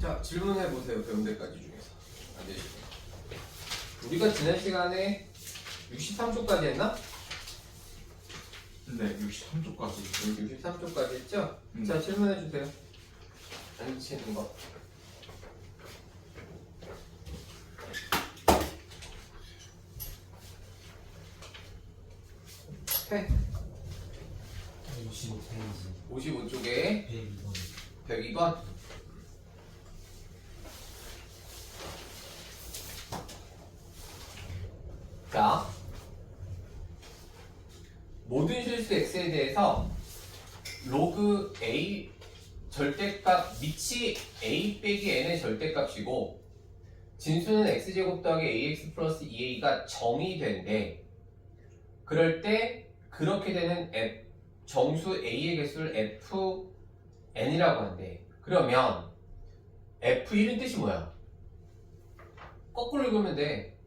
자, 질문해 보세요. 배운 데까지 중에서. 안 되시고. 우리가 지난 시간에 63초까지 했나? 네, 63초까지. 63초까지 했죠? 자, 질문해 주세요. 안 치는 거. 해. 55페이지 55쪽에 102번 102번. 자, 모든 실수 x에 대해서 로그 a 절대값 밑이 a 빼기 n의 절대값이고 진수는 x제곱 더하기 ax 플러스 2a가 정의된대. 그럴 때 그렇게 되는 정수 a의 개수를 fn이라고 한대. 그러면 f1은 뜻이 뭐야? 거꾸로 읽으면 돼.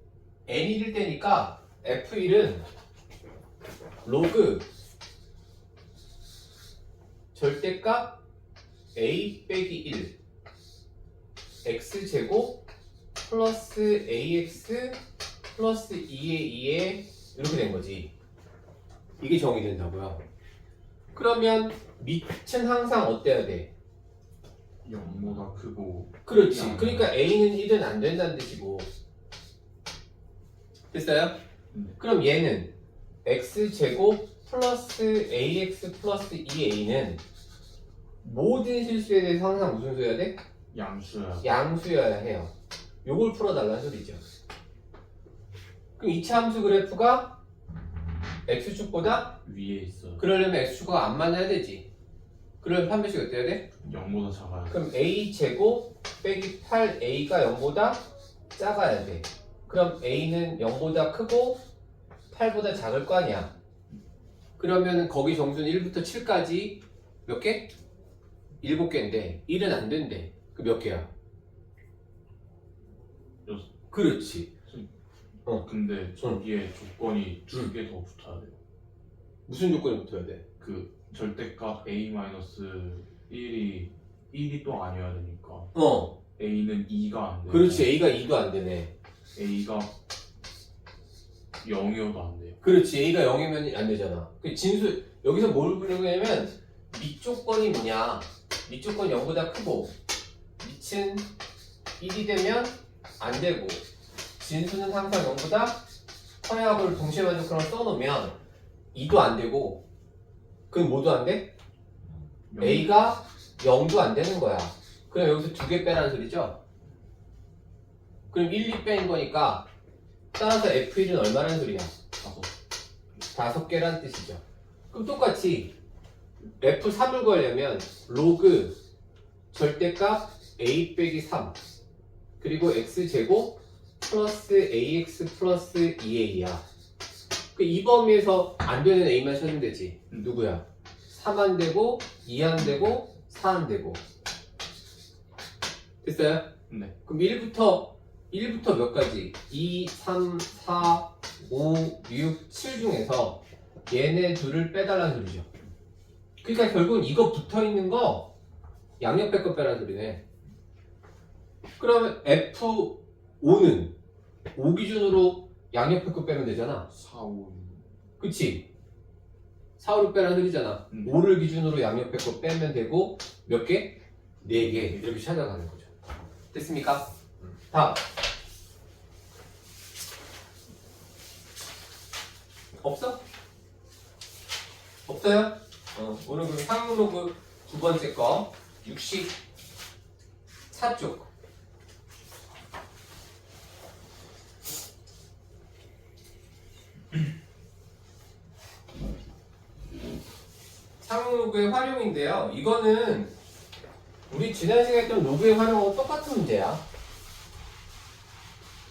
n이 1일 때니까 f1은 로그 절대값 a 빼기 1 x제곱 플러스 ax 플러스 2의 2에 이렇게 된 거지. 이게 정의된다고요. 그러면 밑은 항상 어때야 돼? 0보다 크고. 그렇지. 그러니까 a는 1은 안 된다는 뜻이고. 됐어요? 그럼 얘는 x제곱 플러스 ax 플러스 2a는 모든 실수에 대해서 항상 무슨 수여야 돼? 양수야. 양수여야 해요. 요걸 풀어달라는 소리죠. 그럼 이차 함수 그래프가 x축보다 위에 있어. 그러려면 x축과 안 만나야 되지. 그러면 판별식 어때야 돼? 0보다 작아야 돼. 그럼 a제곱 빼기 8a가 0보다 작아야 돼. 그럼 a는 0보다 크고 8보다 작을 거 아니야. 그러면 거기 정수는 1부터 7까지 몇 개? 7개인데 1은 안 된대. 그 몇 개야? 여섯. 그렇지. 근데 저기에 조건이 2개 더 붙어야 돼요. 무슨 조건이 붙어야 돼? 그 절대값 a-1이 1이 또 아니어야 되니까 a는 2가 안 돼. 그렇지. a가 2도 안 되네. a가 0이어도 안 돼요. 그렇지. a가 0이면 안 되잖아. 그 진수 여기서 뭘 보려고 하냐면 밑조건이 뭐냐? 밑조건 0보다 크고 밑은 1이 되면 안 되고 진수는 항상 0보다 커야 하고를 동시에 만족하는 걸 써놓으면 2도 안 되고 그럼 뭐도 안 돼? a가 0도 안 되는 거야. 그럼 여기서 2개 빼라는 소리죠? 그럼 1, 2 빼는 거니까 따라서 f1은 얼마라는 소리야? 5개란 뜻이죠. 그럼 똑같이 f3을 구하려면 로그 절대값 a 빼기 3 그리고 x제곱 플러스 ax 플러스 2a야. 그 이 범위에서 안 되는 a만 찾으면 되지. 누구야? 3 안 되고 2 안 되고 4 안 되고. 됐어요? 네. 그럼 1부터 몇 가지? 2, 3, 4, 5, 6, 7 중에서 얘네 둘을 빼달라는 소리죠. 그러니까 결국은 이거 붙어있는 거 양옆 빼고 빼라는 소리네. 그러면 F5는 5 기준으로 양옆 빼고 빼면 되잖아. 4, 5. 그치? 4, 5를 빼라는 소리잖아. 5를 기준으로 양옆 빼고 빼면 되고 몇 개? 4개 이렇게 찾아가는 거죠. 됐습니까? 다음. 없어? 없어요? 오늘 그 상로그 두 번째 거 64쪽. 상로그의 활용인데요. 이거는 우리 지난 시간에 했던 로그의 활용하고 똑같은 문제야.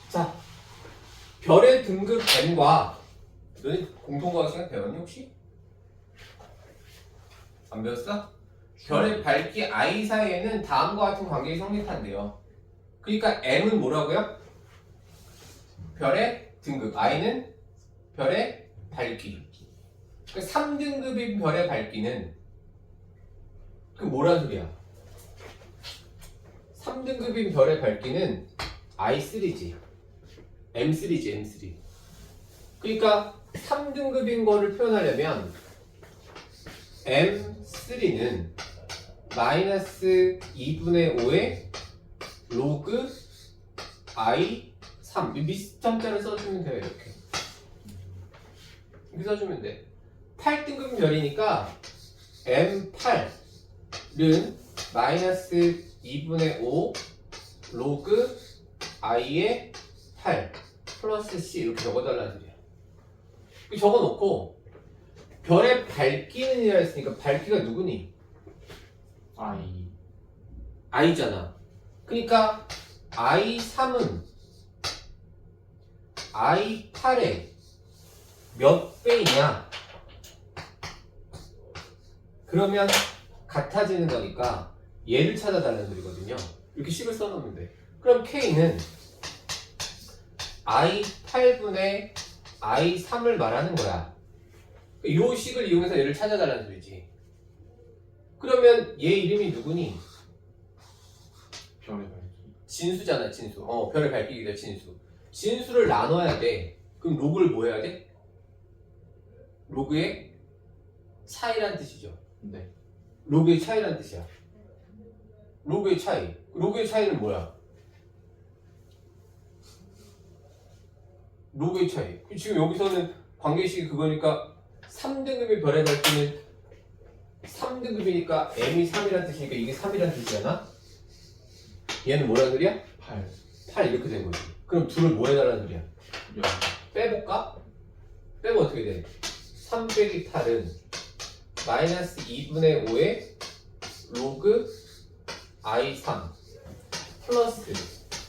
자, 별의 등급 n과 너네 공통과학 시간 배웠니 혹시? 안 배웠어? 별의 밝기 i 사이에는 다음과 같은 관계가 성립한대요. 그러니까 m은 뭐라고요? 별의 등급, i는 별의 밝기. 그러니까 3등급인 별의 밝기는 그 뭐란 소리야? 3등급인 별의 밝기는 I3지. M3지, M3. 그러니까 3등급인 거를 표현하려면 M3는 마이너스 2분의 5의 로그 I3. 미스점자를 써주면 돼요, 이렇게. 이렇게 써주면 돼. 8등급 별이니까 M8은 마이너스 2분의 5 로그 I의 8 플러스 C 이렇게 적어달라는 소리야. 적어놓고 별의 밝기는 이라 했으니까 밝기가 누구니? I I잖아. 그러니까 I3은 I8의 몇 배이냐? 그러면 같아지는 거니까 얘를 찾아달라는 소리거든요. 이렇게 식을 써놓으면 돼. 그럼 K는 I8분의 I3을 말하는 거야. 이 식을 이용해서 얘를 찾아달라는 소리지. 그러면 얘 이름이 누구니? 별의 밝기. 진수잖아, 진수. 별의 밝기기다, 진수. 진수를 나눠야 돼. 그럼 로그를 뭐 해야 돼? 로그의 차이란 뜻이죠. 네. 로그의 차이란 뜻이야. 로그의 차이. 로그의 차이는 뭐야? 로그의 차이. 지금 여기서는 관계식이 그거니까 3등급의 별의 밝기는 3등급이니까 m이 3이란 뜻이니까 이게 3이란 뜻이잖아? 얘는 뭐라는 소리야? 8 8 이렇게 된 거지. 그럼 둘을 뭐 해달라는 소리야? 0 빼볼까? 빼면 어떻게 돼? 3 빼기 8은 마이너스 2분의 5의 로그 I3 플러스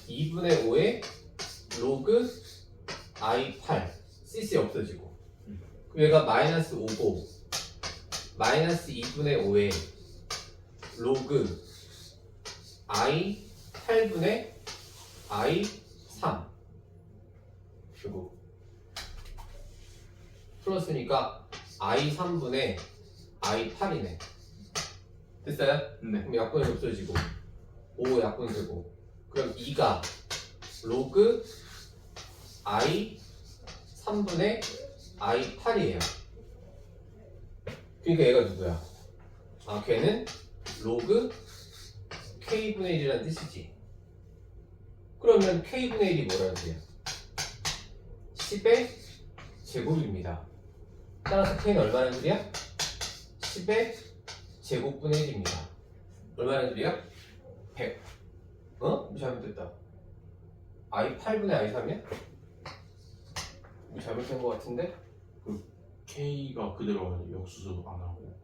2분의 5의 로그 I8 CC 없어지고 그럼 얘가 마이너스 5고 마이너스 2분의 5의 로그 I8분의 I3 그리고 플러스니까 I3분의 I8이네. 됐어요? 네. 그럼 약분이 없어지고 5 약분되고 그럼 2가 로그 I3분의 I8이에요. 그러니까 얘가 누구야? 걔는 로그 K분의 1이라는 뜻이지. 그러면 K분의 1이 뭐라는 뜻이야? 10의 제곱입니다. 따라서 K는 얼마나 소리야? 10의 제곱분의 1입니다. 얼마나 소리야? 100. 잘못됐다. I8분의 I3이야? 잘못된 것 같은데? K가 그대로 역수수 안 하고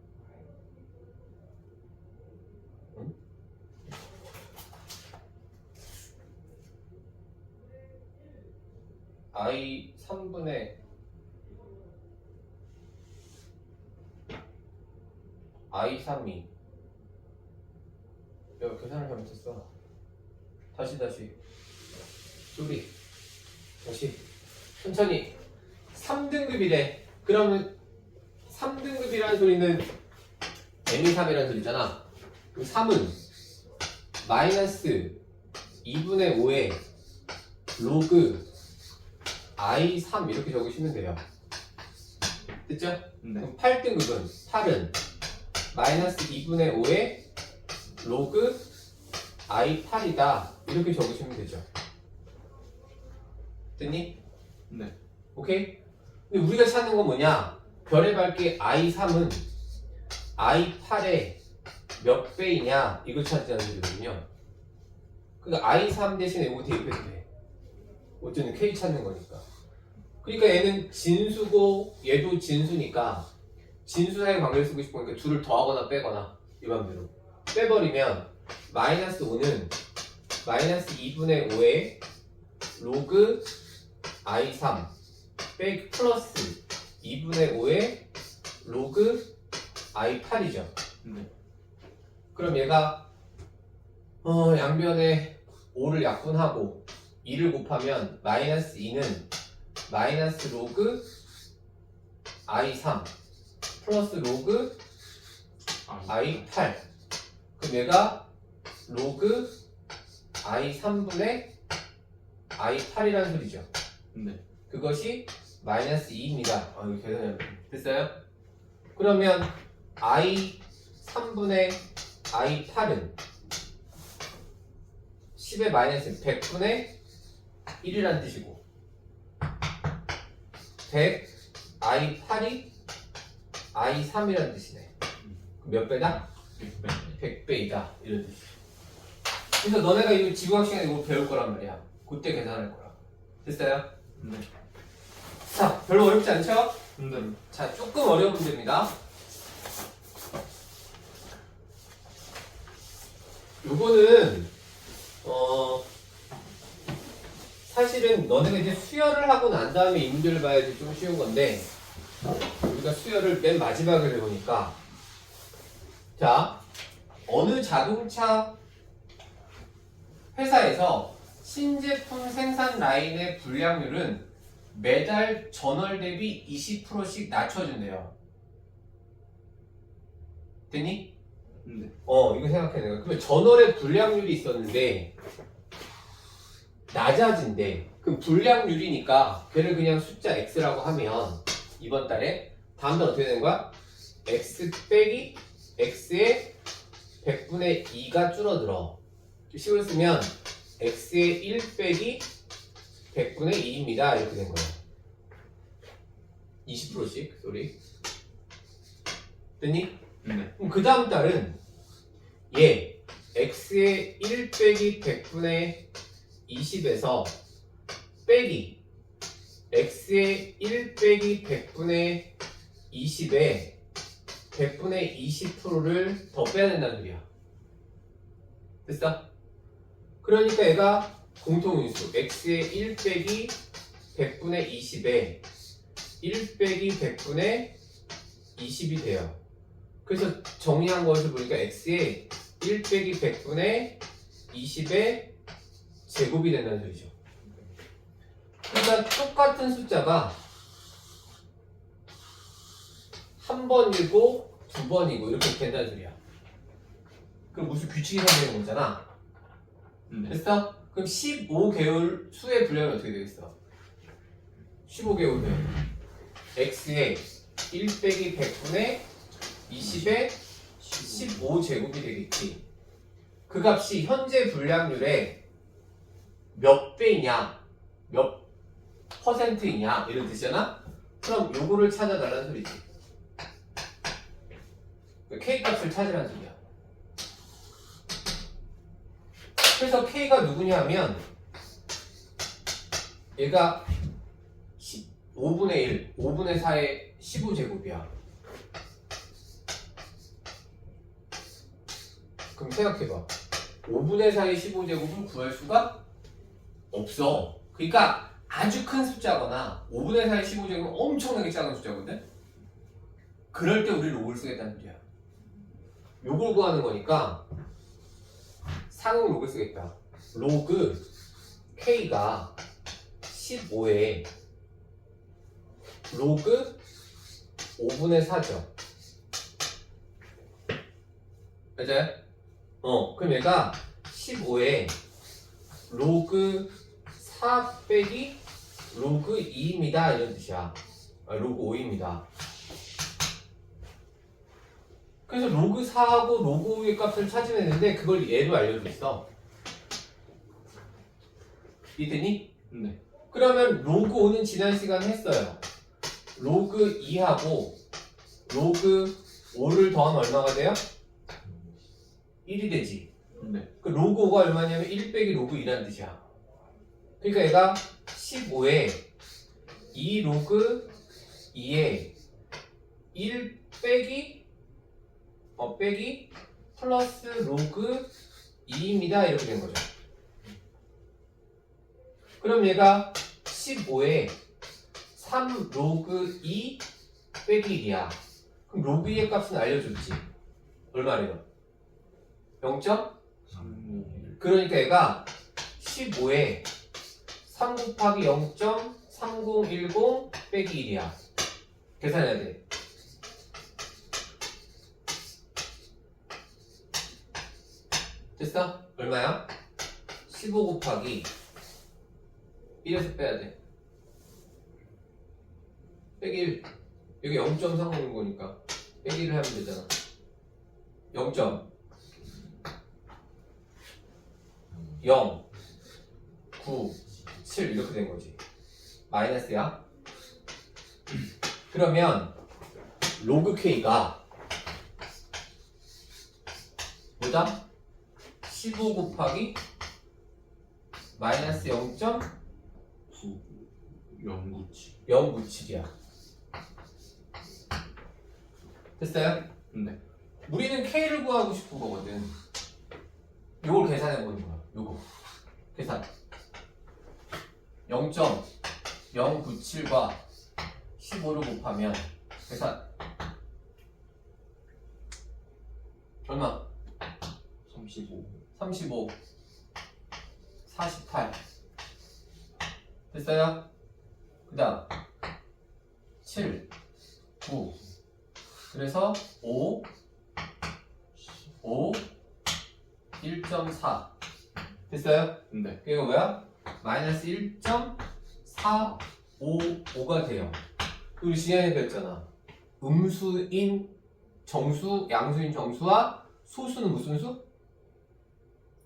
응? I3분의 I3이 내가 계산을 잘못했어. 다시 쏘리 다시 천천히 3등급이래. 그러면 3등급이라는 소리는 m이 3이라는 소리잖아. 그럼 3은 마이너스 2분의 5의 로그 I3 이렇게 적으시면 돼요. 됐죠? 네. 그럼 8등급은 8은 마이너스 2분의 5의 로그 I8이다 이렇게 적으시면 되죠. 됐니? 네. 오케이? 근데 우리가 찾는 건 뭐냐? 별의 밝기 I3은 I8의 몇 배이냐 이걸 찾자는 소리거든요. 그러니까 I3 대신에 이거 대입해도 돼. 어쨌든 K 찾는 거니까. 그러니까 얘는 진수고 얘도 진수니까 진수 사이 관계를 쓰고 싶으니까 둘을 더하거나 빼거나 이 맘대로 빼버리면 마이너스 5는 마이너스 2분의 5의 로그 I3 빼기 플러스 2분의 5의 로그 I8이죠. 네. 그럼 얘가 양변에 5를 약분하고 2를 곱하면 마이너스 2는 마이너스 로그 I3 플러스 로그 I8 그럼 얘가 로그 i3분의 i8이라는 소리죠. 네. 그것이 마이너스 2입니다. 이거 계산하면 됐어요? 그러면 i3분의 i8은 10의 마이너스 100분의 1이라는 뜻이고 100 i8이 i3이라는 뜻이네. 그럼 몇 배다? 100배이다 이런 뜻이야. 그래서 너네가 이거 지구학 시간에 이거 배울 거란 말이야. 그때 계산할 거라. 됐어요? 네. 자, 별로 어렵지 않죠? 네. 자, 조금 어려운 문제입니다. 요거는 사실은 너네가 이제 수열을 하고 난 다음에 이 문제를 봐야지 좀 쉬운 건데 우리가 수열을 맨 마지막에 해보니까 자, 어느 자동차 회사에서 신제품 생산 라인의 불량률은 매달 전월 대비 20%씩 낮춰준대요. 됐니? 네. 이거 생각해 내가. 그러면 전월에 불량률이 있었는데 낮아진대. 그럼 불량률이니까 걔를 그냥 숫자 x라고 하면 이번 달에 다음 달 어떻게 되는 거야? x 빼기 x의 100분의 2가 줄어들어. 식으로 쓰면 x의 1 빼기 100분의 2입니다. 이렇게 된 거예요. 20%씩, 쏘리. 됐니? 네. 그럼 그 다음 달은 얘 x의 1 빼기 100분의 20에서 빼기 x의 1 빼기 100분의 20에 100분의 20%를 더 빼야 된다는 소리야. 됐어? 그러니까 얘가 공통인수 x의 1 빼기 100분의 20에 1 빼기 100분의 20이 돼요. 그래서 정리한 것을 보니까 x의 1 빼기 100분의 20의 제곱이 된다는 소리죠. 그러니까 똑같은 숫자가 한 번이고 두 번이고 이렇게 된다는 소리야. 그럼 무슨 규칙이 생기는 거잖아. 네. 됐어? 그럼 15개월 수의 분량이 어떻게 되겠어? 15개월 후에 x의 1 빼기 100분의 20의 15제곱이 되겠지. 그 값이 현재 분량률의 몇 배이냐, 몇 퍼센트이냐 이런 뜻이잖아? 그럼 요거를 찾아달라는 소리지. K 값을 찾으라는 소리야. 그래서 K가 누구냐 하면 얘가 5분의 1, 5분의 4의 15제곱이야. 그럼 생각해봐. 5분의 4의 15제곱은 구할 수가 없어. 그러니까 아주 큰 숫자거나 5분의 4의 15제곱은 엄청나게 작은 숫자거든. 그럴 때 우리 로그를 쓰겠다는 소리야. 요걸 구하는 거니까 상응 로그 쓰겠다. 로그 K가 15에 로그 5분의 4죠. 맞아요? 그럼 얘가 15에 로그 4 빼기 로그 2입니다. 이런 뜻이야. 로그 5입니다. 그래서 로그 4하고 로그 5의 값을 찾으면 되는데 그걸 얘로 알려줘 있어. 이해되니? 네. 그러면 로그 5는 지난 시간에 했어요. 로그 2하고 로그 5를 더하면 얼마가 돼요? 1이 되지. 네. 그 로그 5가 얼마냐면 1 빼기 로그 2라는 뜻이야. 그러니까 얘가 15에 2 로그 2에 1 빼기 빼기 플러스 로그 2입니다. 이렇게 된 거죠. 그럼 얘가 15에 3 로그 2 빼기 1이야. 그럼 로그 2의 값은 알려줬지. 얼마래요? 0.? 그러니까 얘가 15에 3 곱하기 0.3010 빼기 1이야. 계산해야 돼. 됐어? 얼마야? 15 곱하기 1에서 빼야 돼. 빼기 1. 여기 0점 상관인 거니까 빼기 1을 하면 되잖아. 0점 0 9 7 이렇게 된 거지. 마이너스야. 그러면 로그 K가 뭐다? 15 곱하기 마이너스 0.097이야. 됐어요? 네. 우리는 K를 구하고 싶은 거거든. 요걸 계산해 보는 거야. 요거 계산 0.097과 15를 곱하면 계산 얼마? 35 48 됐어요? 그 다음 7 9 그래서 5 1.4 됐어요? 네. 그게 뭐야? 마이너스 1.455가 돼요. 우리 지난해 배웠잖아. 음수인 정수, 양수인 정수와 소수는 무슨 수?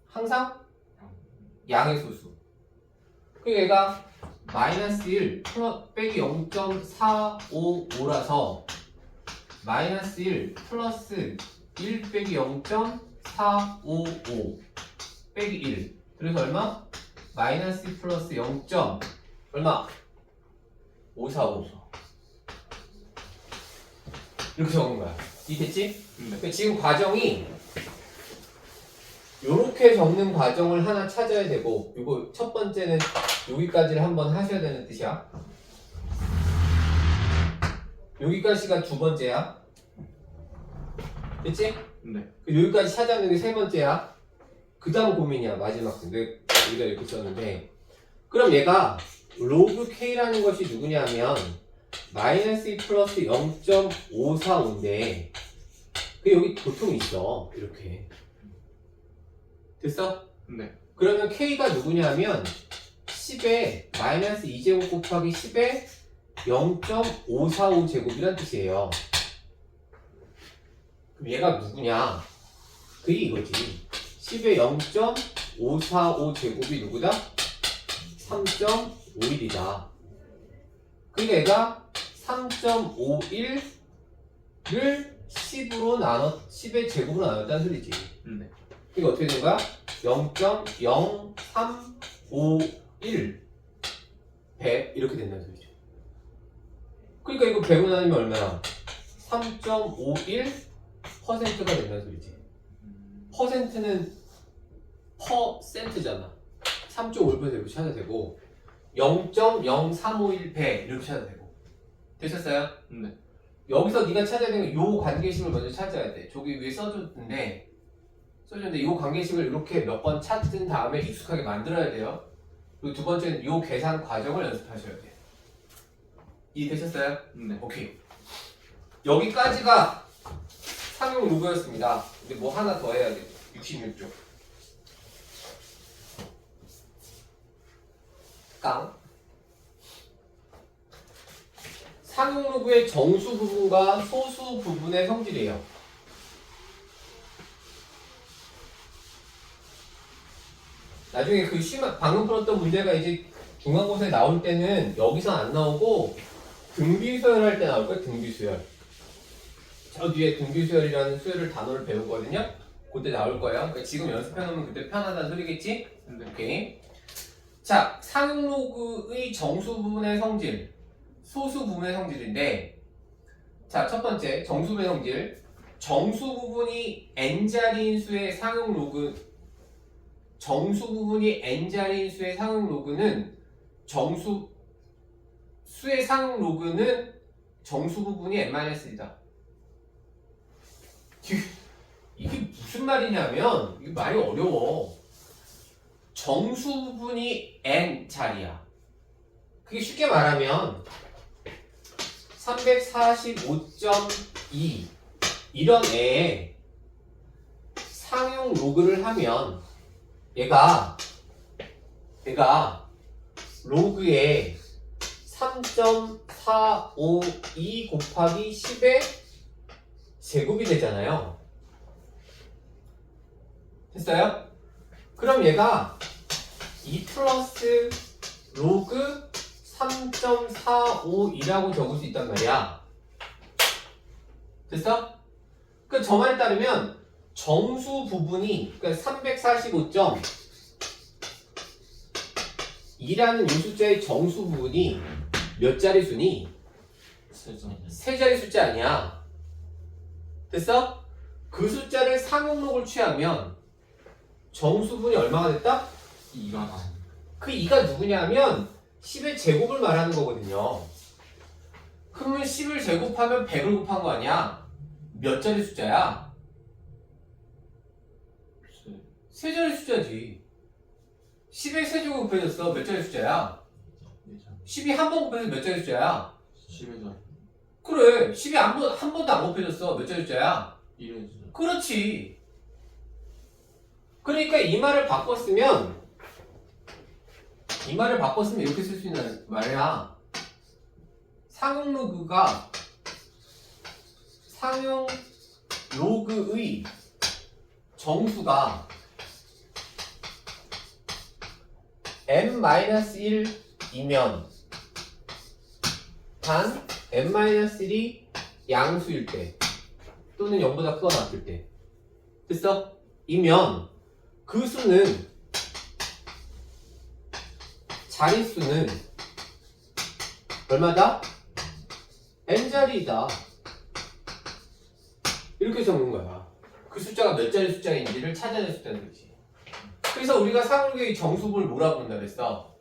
항상 양의 소수. 그러니까 얘가 마이너스 1 빼기 0.455라서 마이너스 1 플러스 1 빼기 0.455 빼기 1 그래서 얼마? 마이너스 1 플러스 0. 얼마? 545 이렇게 적은 거야. 이해됐지? 그러니까 지금 과정이 요렇게 적는 과정을 하나 찾아야 되고 요거 첫 번째는 여기까지를 한번 하셔야 되는 뜻이야. 여기까지가 두 번째야. 됐지? 네. 여기까지 찾아내는 게 세 번째야. 그 다음 고민이야. 마지막. 근데 여기다 이렇게 썼는데 그럼 얘가 로그 K라는 것이 누구냐 하면 마이너스 2 플러스 0.545인데 그 여기 보통 있어. 이렇게 됐어? 네. 그러면 K가 누구냐 하면 10에 마이너스 2제곱 곱하기 10에 0.545 제곱이란 뜻이에요. 그럼 얘가 누구냐? 그게 이거지. 10에 0.545 제곱이 누구다? 3.51이다. 그러니까 얘가 3.51을 10으로 10의 제곱으로 나눴다는 소리지. 네. 이거 어떻게 된 거야? 0.0351 100 이렇게 된다는 소리죠. 그러니까 이거 100을 나누면 얼마야? 3.51%가 된다는 소리지. 퍼센트는 퍼센트잖아. 3.5% 이렇게 찾아야 되고 0.0351배 이렇게 찾아야 되고 되셨어요? 네. 여기서 네가 찾아야 되는 요 관계식을 먼저 찾아야 돼. 저기 위에 써줬는데 이 관계식을 이렇게 몇 번 찾은 다음에 익숙하게 만들어야 돼요. 그리고 두 번째는 이 계산 과정을 연습하셔야 돼요. 이해되셨어요? 네. 오케이. 여기까지가 상용 로그였습니다. 근데 뭐 하나 더 해야 돼. 66쪽. 깡. 상용 로그의 정수 부분과 소수 부분의 성질이에요. 나중에 그 방금 풀었던 문제가 이제 중간고사에 나올 때는 여기서 안 나오고 등비수열 할 때 나올 거예요. 등비수열. 저 뒤에 등비수열이라는 수열을 단어를 배우거든요. 그때 나올 거예요. 그러니까 지금 연습해놓으면 그때 편하다는 소리겠지? 오케이. 자, 상용 로그의 정수 부분의 성질, 소수 부분의 성질인데, 자, 첫 번째 정수 부분의 성질. 정수 부분이 n자리인 수의 상용 로그. 정수 부분이 n자리인 수의 상용 로그는 수의 상용 로그는 정수 부분이 n-1이다. 이게 무슨 말이냐면 이게 말이 어려워. 정수 부분이 n자리야. 그게 쉽게 말하면 345.2 이런 애에 상용 로그를 하면 얘가 얘가 로그에 3.452 곱하기 10의 제곱이 되잖아요. 됐어요? 그럼 얘가 2 플러스 로그 3.452라고 적을 수 있단 말이야. 됐어? 그 저 말에 따르면 정수 부분이 그러니까 345.2라는 이 숫자의 정수 부분이 몇 자릿수니? 세 자리 숫자 아니야. 됐어? 그 숫자를 상용록을 취하면 정수분이 얼마가 됐다? 2가 나와. 그 2가 누구냐 하면 10의 제곱을 말하는 거거든요. 그러면 10을 제곱하면 100을 곱한 거 아니야? 몇 자리 숫자야? 세 자리 숫자지. 10의 세제곱 곱해졌어. 몇 자리 숫자야? 10이 한 번 곱해서 몇 자리 숫자야? 10에서 그래. 10이 한 번도 안 곱해졌어. 몇 자리 숫자야? 1에서 그렇지. 그러니까 이 말을 바꿨으면 이렇게 쓸 수 있는 말이야. 상용 로그의 정수가 n-1이면 단 n-1이 양수일 때 또는 0보다 크거나 같을 때 됐어? 이면 그 수는 자릿수는 얼마다? n자리이다. 이렇게 적는 거야. 그 숫자가 몇 자리 숫자인지를 찾아낼 수 있다는 거지. 그래서 우리가 상용계의 정수분을 뭐라고 부른다 그랬어?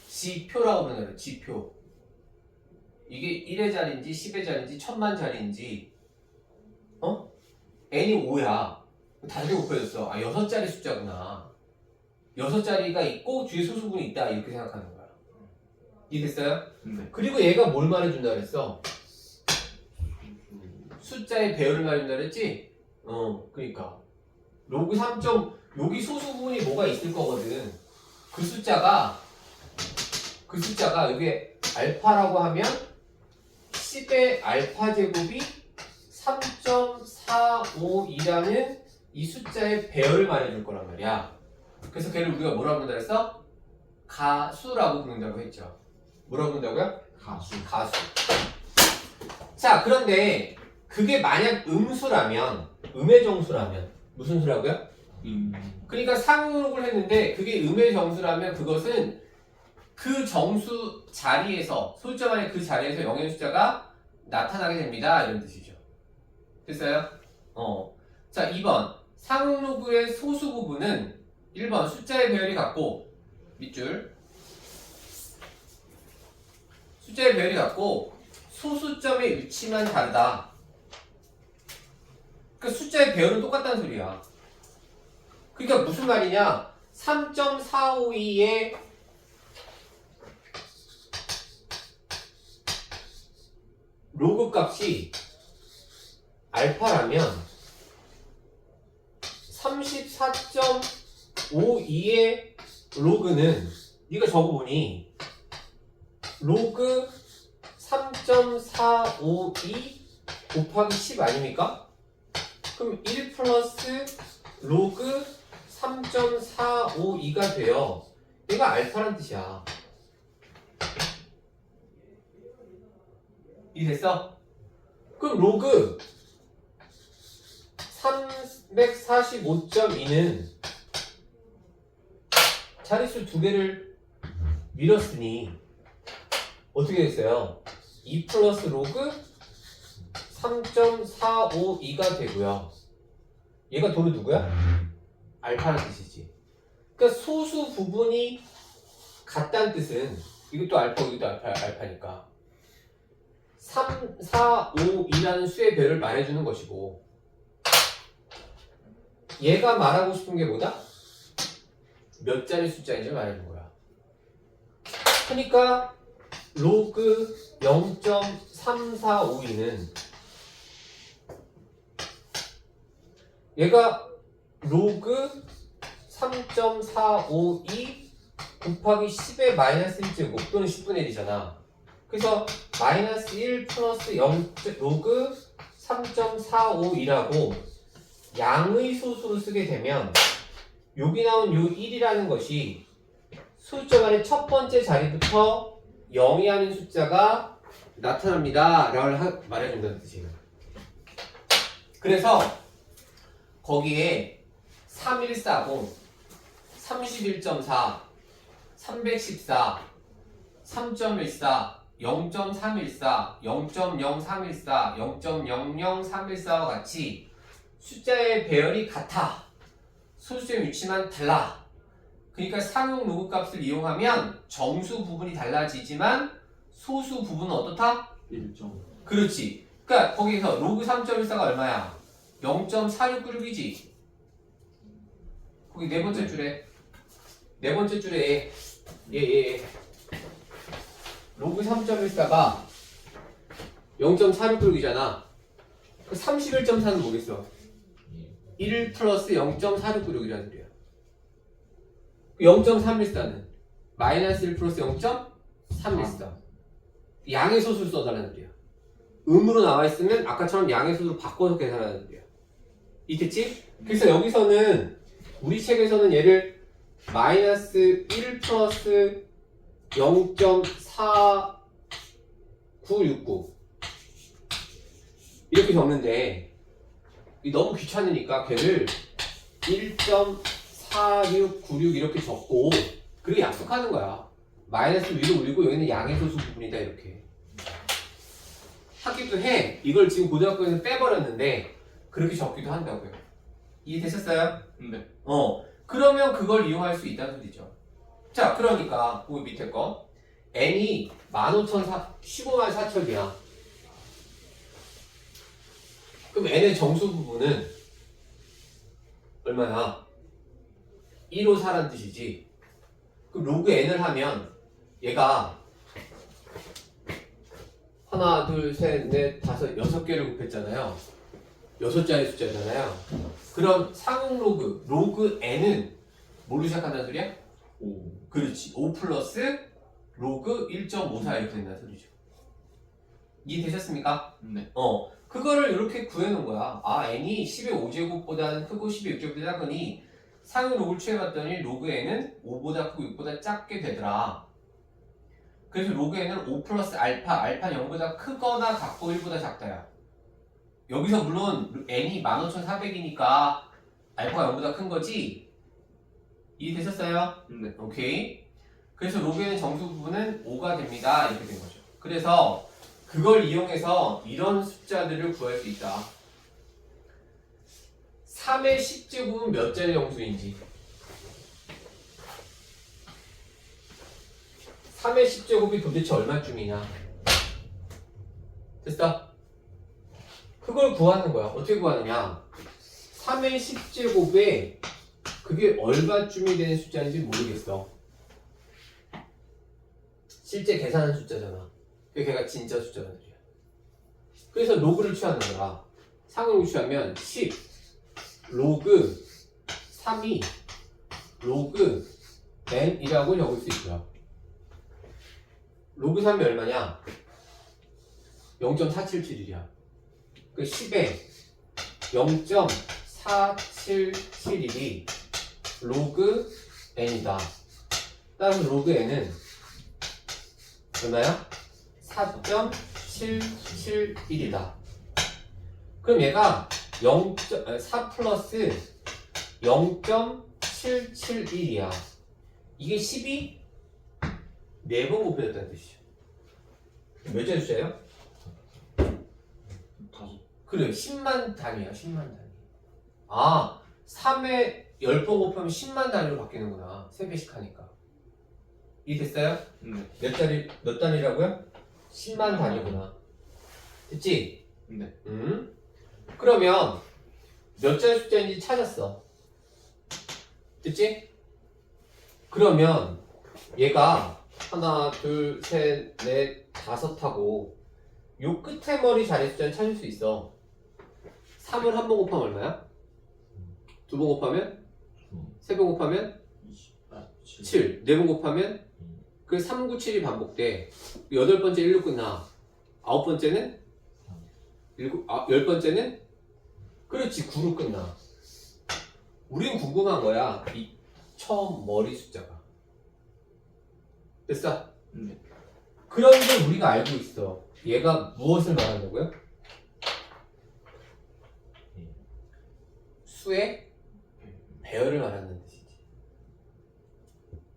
지표라고 부른다 그랬어. 지표. 이게 1의 자리인지 10의 자리인지 1000만 자리인지 n이 5야. 5개 곱해졌어. 6자리 숫자구나. 6자리가 있고 뒤에 소수분이 있다. 이렇게 생각하는 거야. 이해됐어요? 네. 그리고 얘가 뭘 말해준다 그랬어? 숫자의 배열을 말해준다 그랬지? 그러니까 로그 3. 여기 소수분이 뭐가 있을 거거든. 그 숫자가 여기 알파라고 하면 10의 알파 제곱이 3.452라는 이 숫자의 배열을 말해줄 거란 말이야. 그래서 걔를 우리가 뭐라고 부른다 그랬어? 가수라고 부른다고 했죠. 뭐라고 부른다고요? 가수. 자, 그런데 그게 만약 음수라면, 음의 정수라면 무슨 수라고요? 그러니까 상용록을 했는데 그게 음의 정수라면 그것은 그 정수 자리에서 소수점 안에 그 자리에서 영의 숫자가 나타나게 됩니다. 이런 뜻이죠. 됐어요? 자, 2번 상용록의 소수 부분은 1번 숫자의 배열이 같고 밑줄 숫자의 배열이 같고 소수점의 위치만 다르다. 그러니까 숫자의 배열은 똑같다는 소리야. 그러니까 무슨 말이냐? 3.452의 로그 값이 알파라면 34.52의 로그는 네가 적어보니 로그 3.452 곱하기 10 아닙니까? 그럼 1 플러스 로그 3.452가 돼요. 얘가 알파란 뜻이야. 이해됐어? 그럼 로그 345.2는 자릿수 2개를 밀었으니 어떻게 됐어요? 2 플러스 로그 3.452가 되고요. 얘가 도는 누구야? 알파라는 뜻이지. 그러니까 소수 부분이 같다는 뜻은 이것도 알파, 이것도 알파니까 3, 4, 5, 2라는 수의 배를 말해주는 것이고 얘가 말하고 싶은 게 뭐다? 몇 자리 숫자인지 말해주는 거야. 그러니까 로그 0.3452는 얘가 로그 3.452 곱하기 10의 마이너스 1제곱 또는 10분의 1이잖아. 그래서 마이너스 1 플러스 0 로그 3.452라고 양의 소수로 쓰게 되면 여기 나온 요 1이라는 것이 소수점안의 첫 번째 자리부터 0이 아닌 숫자가 나타납니다 라고 말해준다는 뜻이에요. 그래서 거기에 3140, 31.4, 314, 3.14, 0.314, 0.0314, 0.00314와 같이 숫자의 배열이 같아. 소수점 위치만 달라. 그러니까 상용 로그 값을 이용하면 정수 부분이 달라지지만 소수 부분은 어떻다? 1점. 그렇지. 그러니까 거기서 로그 3.14가 얼마야? 0.4696이지. 거기 네 번째 줄에 예. 로그 3.14가 0.4696이잖아. 그 31.4는 뭐겠어? 1 플러스 0.4696이라는 소리야. 0.314는 마이너스 1 플러스 0.314. 양의 소수를 써달라는 소리야. 음으로 나와 있으면 아까처럼 양의 소수로 바꿔서 계산하는 소리야. 이해됐지? 그래서 여기서는 우리 책에서는 얘를 마이너스 1 플러스 0.4969 이렇게 적는데 너무 귀찮으니까 걔를 1.4696 이렇게 적고 그리고 약속하는 거야. 마이너스 위로 올리고 여기는 양의 소수 부분이다 이렇게 하기도 해. 이걸 지금 고등학교에서 빼버렸는데 그렇게 적기도 한다고요. 이해되셨어요? 네. 그러면 그걸 이용할 수 있다는 소리죠. 자, 그러니까 그 밑에 거 n이 154,000이야. 그럼 n의 정수 부분은 얼마나? 1호 4라는 뜻이지. 그럼 로그 n을 하면 얘가 하나, 둘, 셋, 넷, 다섯, 6개를 곱했잖아요. 6자리 숫자잖아요. 그럼 상응 로그 n은 뭘로 시작한다는 소리야? 5. 그렇지. 5 플러스 로그 1.54 이렇게 된다는 소리죠. 이해되셨습니까? 네. 그거를 이렇게 구해놓은 거야. 아, n이 10의 5제곱보다는 크고 10의 6제곱보다 작으니 상응 로그를 취해봤더니 로그 n은 5보다 크고 6보다 작게 되더라. 그래서 로그 n은 5 플러스 알파는 0보다 크거나 같고 1보다 작다야. 여기서 물론 n이 15,400이니까 알파가 0보다 큰 거지? 이해되셨어요? 네. 오케이. 그래서 로그 n의 정수 부분은 5가 됩니다. 이렇게 된 거죠. 그래서 그걸 이용해서 이런 숫자들을 구할 수 있다. 3의 10제곱은 몇 자리 정수인지. 3의 10제곱이 도대체 얼마쯤이냐. 됐어? 그걸 구하는 거야. 어떻게 구하느냐. 3의 10제곱에 그게 얼마쯤이 되는 숫자인지 모르겠어. 실제 계산한 숫자잖아. 걔가 진짜 숫자란 소리야. 그래서 로그를 취하는 거야. 상응을 취하면 10 로그 3이 로그 n이라고 적을 수 있고요. 로그 3이 얼마냐? 0.477이야. 그 10에 0.477이 로그 n이다. 따라서 로그 n은 얼마야? 4.771이다. 그럼 얘가 4 플러스 0.771이야. 이게 10이 4번 곱해졌다는 뜻이죠. 몇 자리 숫자예요? 5. 그래, 10만 단위야. 10만 단위. 아, 3에 10번 곱하면 10만 단위로 바뀌는구나. 3배씩 하니까. 이해됐어요? 네. 몇 단위라고요? 10만 단위구나. 됐지? 네. 그러면 몇 자리 숫자인지 찾았어. 됐지? 그러면 얘가 하나, 둘, 셋, 넷, 5하고 요 끝에 머리 자리 숫자는 찾을 수 있어. 3을 한 번 곱하면 얼마야? 2번 곱하면? 3번 곱하면? 28. 7. 4번 곱하면 그 3, 9, 7이 반복돼. 8번째 1로 끝나. 9번째는 10번째는 그렇지 9로 끝나. 우린 궁금한 거야. 이 처음 머리 숫자가. 됐어? 네. 그런데 우리가 알고 있어. 얘가 무엇을 말한다고요? 수의 배열을 말하는 뜻이지.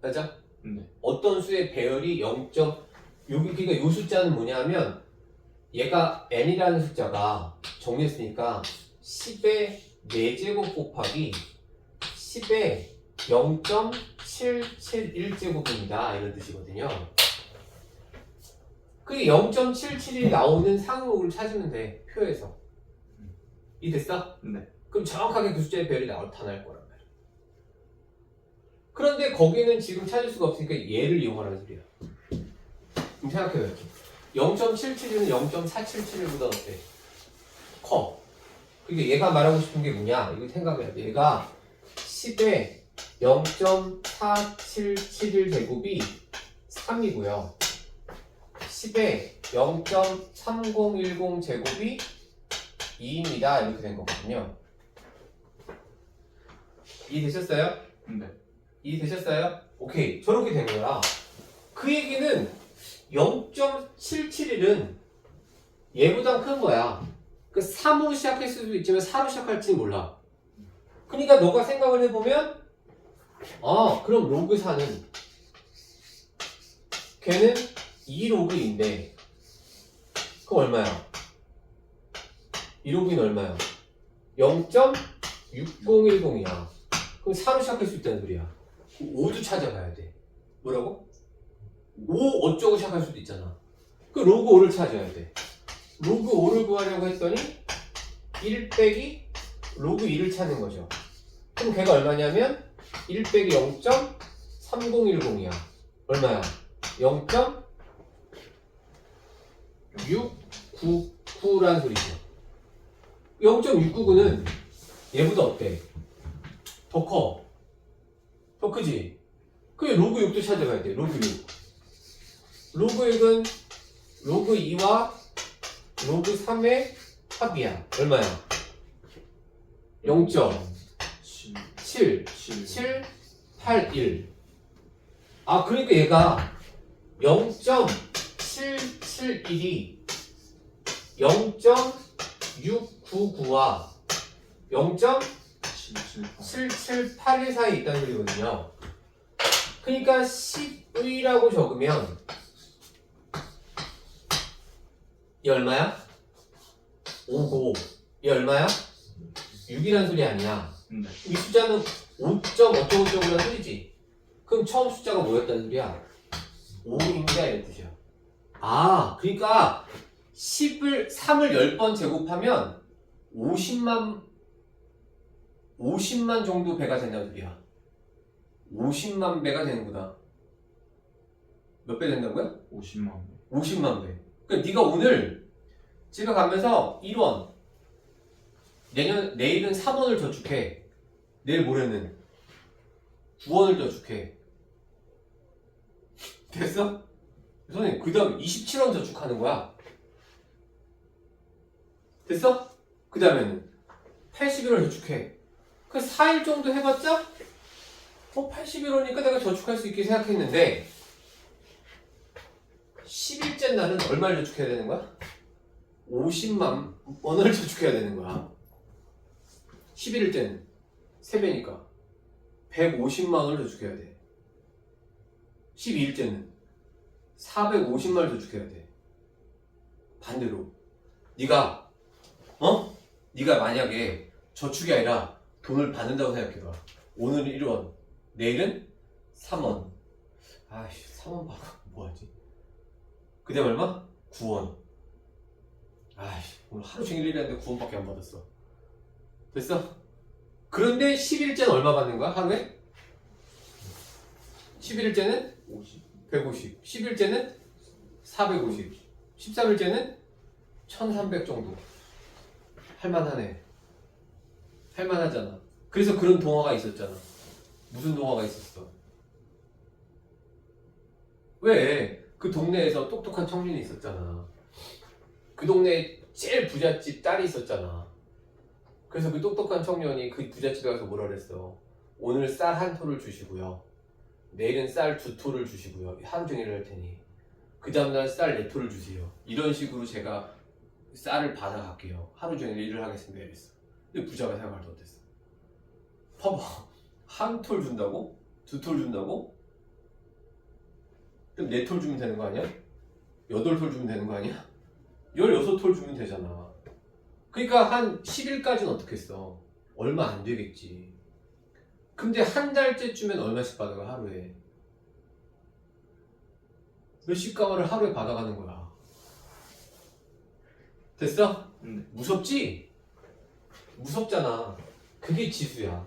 맞아? 네. 어떤 수의 배열이 0. 여기 그러니까 이 숫자는 뭐냐면 얘가 n이라는 숫자가 정리했으니까 10의 4제곱 곱하기 10의 0.771제곱입니다. 이런 뜻이거든요. 그게 0.77이 나오는 상호를 찾으면 돼. 표에서. 이 됐어? 네. 그럼 정확하게 그 숫자의 배열이 나타날 거란 말이야. 그런데 거기는 지금 찾을 수가 없으니까 얘를 이용하라는 소리야. 그럼 생각해봐요. 0.77은 0.477보다 어때? 커. 그러니까 얘가 말하고 싶은 게 뭐냐? 이거 생각해야 돼. 얘가 10의 0.4771제곱이 3이고요. 10의 0.3010제곱이 2입니다. 이렇게 된 거거든요. 이해되셨어요? 네. 이해되셨어요? 오케이. 저렇게 된 거야. 그 얘기는 0.771은 얘보다 큰 거야. 그 3으로 시작할 수도 있지만 4로 시작할지는 몰라. 그러니까 너가 생각을 해보면 그럼 로그 4는 걔는 2로그인데 그럼 얼마야? 2로그인 얼마야? 0.6010이야. 그럼 4로 시작할 수 있다는 소리야. 5도 찾아가야 돼. 뭐라고? 5 어쩌고 시작할 수도 있잖아. 그 로그 5를 찾아야 돼. 로그 5를 구하려고 했더니 1 빼기 로그 2를 찾는 거죠. 그럼 걔가 얼마냐면 1 빼기 0.3010이야. 얼마야? 0.699라는 소리죠. 0.699는 얘보다 어때? 더 커. 더 크지? 그게 로그 6도 찾아가야 돼. 로그 6. 로그 6은 로그 2와 로그 3의 합이야. 얼마야? 0.7781. 그러니까 얘가 0.771이 0.699와 0.7781 사이에 있다는 소리거든요. 그러니까 10의라고 적으면 이 얼마야? 5고 이 얼마야? 6이란 소리 아니야. 네. 이 숫자는 5.어쩌고저쩌고라는 소리지. 그럼 처음 숫자가 뭐였다는 소리야? 5입니다 이런 뜻이야. 그러니까 3을 10번 제곱하면 50만 정도 배가 된다는 소리야. 50만 배가 되는구나. 몇 배 된다고요? 50만 배. 50만 배. 그러니까 네가 오늘 집에 가면서 1원, 내일은 3원을 저축해. 내일 모레는 9원을 저축해. 됐어? 선생님, 그 다음 27원 저축하는 거야. 됐어? 그 다음에는 81원 저축해. 그 4일 정도 해봤자 81원이니까 내가 저축할 수 있게 생각했는데 10일째 날은 얼마를 저축해야 되는 거야? 50만 원을 저축해야 되는 거야. 11일째는 3배니까 150만 원을 저축해야 돼. 12일째는 450만 원을 저축해야 돼. 반대로 네가 만약에 저축이 아니라 돈을 받는다고 생각해봐. 오늘은 1원, 내일은 3원. 3원 받아 뭐하지? 그 다음 얼마? 9원. 오늘 하루 종일 일했는데 9원밖에 안 받았어. 됐어? 그런데 10일째는 얼마 받는 거야? 하루에? 11일째는 150. 10일째는 450. 13일째는 1300 정도. 할만하네. 할만하잖아. 그래서 그런 동화가 있었잖아. 무슨 동화가 있었어? 왜? 그 동네에서 똑똑한 청년이 있었잖아. 그 동네에 제일 부잣집 딸이 있었잖아. 그래서 그 똑똑한 청년이 그 부잣집에 가서 뭐라 그랬어? 오늘 쌀 한 톨을 주시고요. 내일은 쌀 2톨을 주시고요. 하루 종일 할 테니. 그 다음날 쌀 4톨을 주세요. 이런 식으로 제가 쌀을 받아갈게요. 하루 종일 일을 하겠습니다. 이랬어. 근데 부자가 생각할 때 어땠어? 봐봐. 한 톨 준다고? 2톨 준다고? 그럼 4톨 주면 되는 거 아니야? 8톨 주면 되는 거 아니야? 16톨 주면 되잖아. 그러니까 한 10일까지는 어떻게 했어? 얼마 안 되겠지. 근데 한 달째쯤엔 얼마씩 받아가 하루에? 몇십 가마를 하루에 받아가는 거야. 됐어? 무섭지? 무섭잖아. 그게 지수야.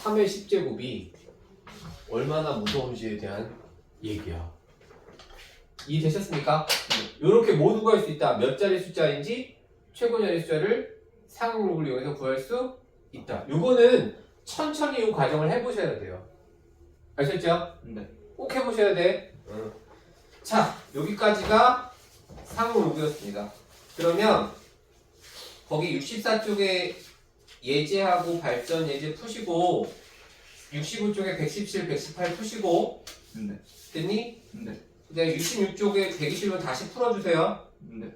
3의 10제곱이 얼마나 무서운지에 대한 얘기야. 이해되셨습니까? 이렇게 모두가 할 수 있다. 몇 자리 숫자인지 최고 자리 숫자를 상응록을 이용해서 구할 수 있다. 요거는 천천히 이 과정을 해보셔야 돼요. 아셨죠? 네. 꼭 해보셔야 돼. 자, 여기까지가 상응록이었습니다. 그러면 거기 64쪽에 예제하고 발전 예제 푸시고 65쪽에 117, 118 푸시고 네. 됐니? 네. 이제 66쪽에 120은 다시 풀어주세요. 네.